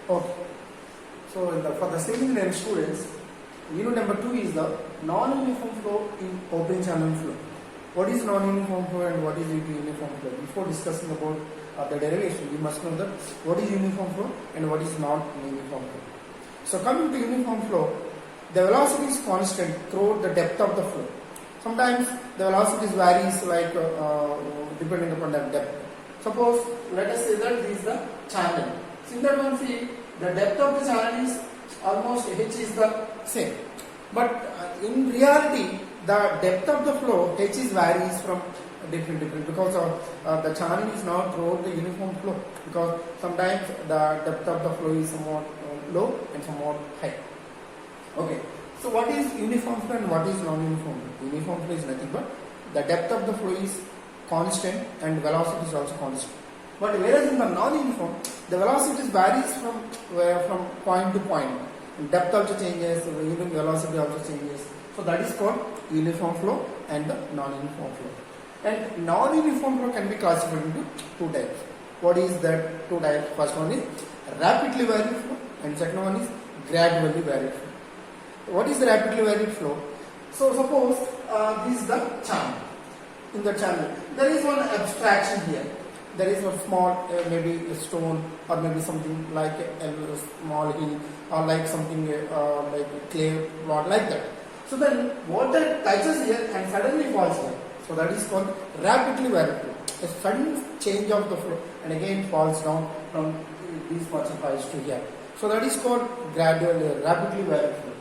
Okay. So for the civil engineering students, unit number 2 is the non-uniform flow in open channel flow. What is non-uniform flow and what is uniform flow? Before discussing about the derivation, you must know that what is uniform flow and what is non-uniform flow. So coming to uniform flow, the velocity is constant throughout the depth of the flow. Sometimes the velocity varies like depending upon the depth. Suppose let us say that this is the channel. So in that one, see the depth of the channel is almost h is the same, but in reality the depth of the flow h is varies from different because of the channel is not throughout the uniform flow, because sometimes the depth of the flow is somewhat low and somewhat high. Okay, so what is uniform flow and what is non-uniform flow? Uniform flow is nothing but the depth of the flow is constant and velocity is also constant. But whereas in the non-uniform, the velocity varies from point to point. Depth also changes, even velocity also changes. So that is called uniform flow and the non-uniform flow. And non-uniform flow can be classified into two types. What is that two types? First one is rapidly varied flow and second one is gradually varied flow. What is the rapidly varied flow? So suppose this is the channel. In the channel, there is one abstraction here. There is a small, maybe a stone or maybe something like a small hill or like something like a clay rod like that. So then water touches here and suddenly falls here. So that is called rapidly varied flow. A sudden change of the flow and again falls down from these parts of ice to here. So that is called rapidly varied flow.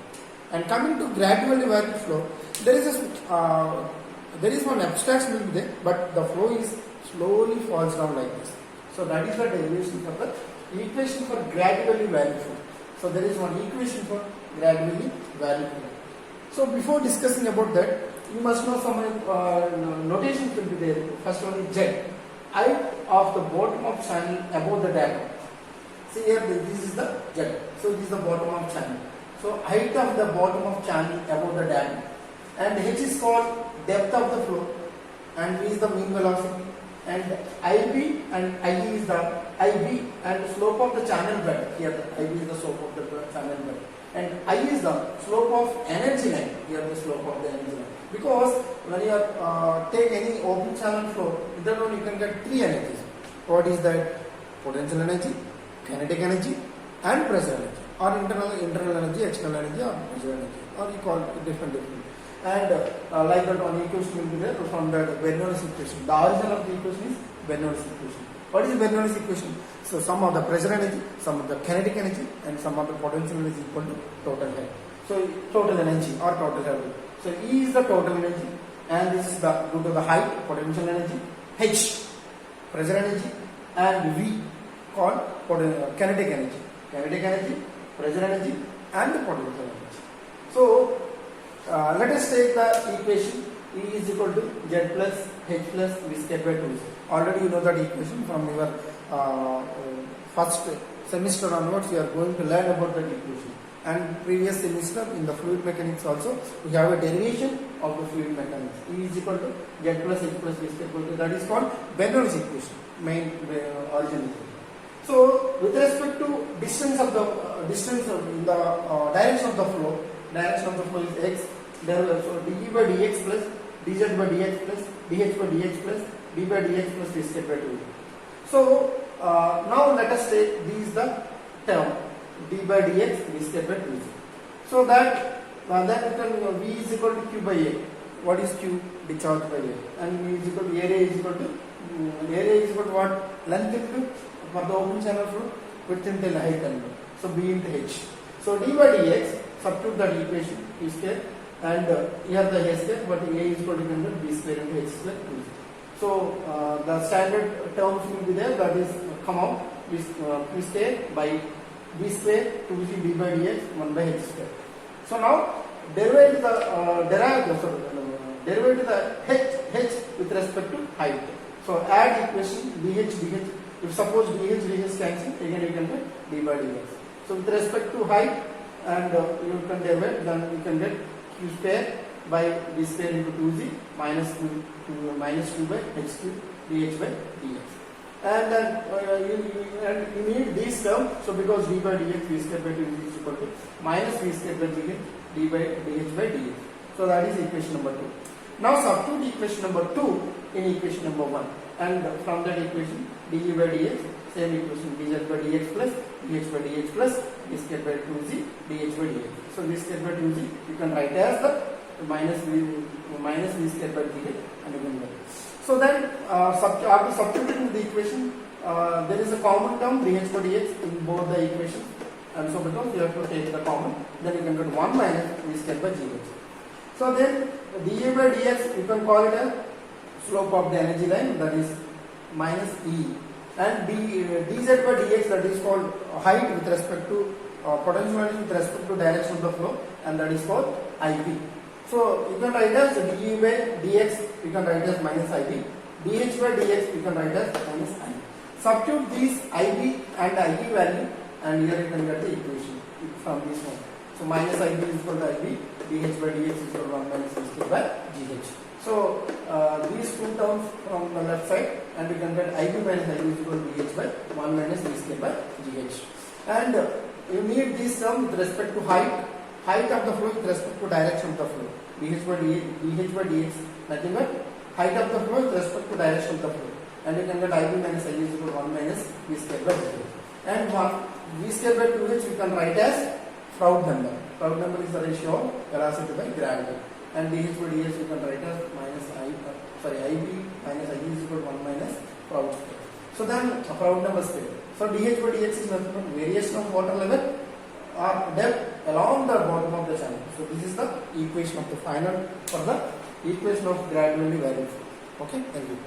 And coming to gradually varied flow, there is one abstraction will be there, but the flow is slowly falls down like this. So that is the derivation for the equation for gradually varied flow. So there is one equation for gradually varied flow. So before discussing about that, you must know some notations will be there. First one is Z. Height of the bottom of channel above the diagram. See here, this is the Z. So this is the bottom of channel. So height of the bottom of channel above the diagram. And H is called depth of the flow and V is the mean velocity. And IB and IE is the IB and the slope of the channel bed. Here the IB is the slope of the channel bed. And IE is the slope of energy line. Here the slope of the energy line. Because when you take any open channel flow, in that one you can get three energies. What is that? Potential energy, kinetic energy and pressure energy. Or internal energy, external energy or pressure energy. Or you call it different. And like that one equation will be there from that Bernoulli's equation. The origin of the equation is Bernoulli's equation. What is Bernoulli's equation? So sum of the pressure energy, sum of the kinetic energy and sum of the potential energy equal to total head. So total energy or total head. So E is the total energy and this is the due to the height, potential energy, H pressure energy and V called kinetic energy. Kinetic energy, pressure energy and the potential energy. So let us take the equation E is equal to Z plus H plus V squared by 2. Already you know that equation from your first semester onwards. You are going to learn about that equation. And previous semester in the fluid mechanics also we have a derivation of the fluid mechanics. E is equal to Z plus H plus V squared by 2. That is called Bernoulli's equation, main origin equation. So with respect to distance of the in the direction of the flow. Direction of the flow is x. So dE by dx plus dz by dx plus dh by dx plus d by dx plus v squared by 2. So now let us take this the term d by dx v squared by 2. So that then we can v is equal to q by a. What is q? Discharge by a. And v is equal to area is equal to what? Length into for the open channel flow, width into height and so b into h. So d by dx, substitute that equation p square and here the a square, but a is equal to b square into h square. So the standard terms will be there, that is come out p square by b square 2c d by dx 1 by h square. So now derive the h with respect to height. So add equation dh. If suppose dh cancel, again you can get d by dx. So with respect to height and you can derive, then you can get q square by b square into 2z minus 2 by h cube dh by dx. And you need these terms. So because d by dx v square by 2 is equal to minus v square by d by dh by dx. So that is equation number 2. Now substitute equation number 2 in equation number 1, and from that equation du by dx, same equation dz by dx plus dh by dx plus v square by 2z dh by dx. So v square by 2z you can write as the minus v square by dx, and you can write. So then after substituting the equation, there is a common term dh by dx in both the equations, and so because you have to take the common, then you can get 1 minus v square by gh. So then dA by dx you can call it as slope of the energy line, that is minus E, and dz by dx, that is called height with respect to potential with respect to direction of the flow, and that is called Ip. So you can write as du by dx, you can write as minus Ib, dh by dx you can write as minus I. Substitute these Ib and Ib value, and here you can get the equation from this one. So minus Ib is equal to Ib, dh by dx is equal to 1 minus v square by gh. So these two terms from the left side, and you can get Ib minus Ib is equal to dh by 1 minus v square by gh. And you need this term with respect to height of the flow with respect to direction of the flow. dh by dx, nothing but height of the flow with respect to direction of the flow. And you can get Ib minus Ib is equal to 1 minus v square by gh. And v square by 2h you can write as Froude number. Froude number is the ratio of velocity by gravity. And dh by dx you can write as Ib minus Ib is equal to 1 minus Froude square. So then Froude number square. So dh by dx is nothing but variation of water level or depth along the bottom of the channel. So this is the equation of the final for the equation of gradually varying flow. Okay, thank you.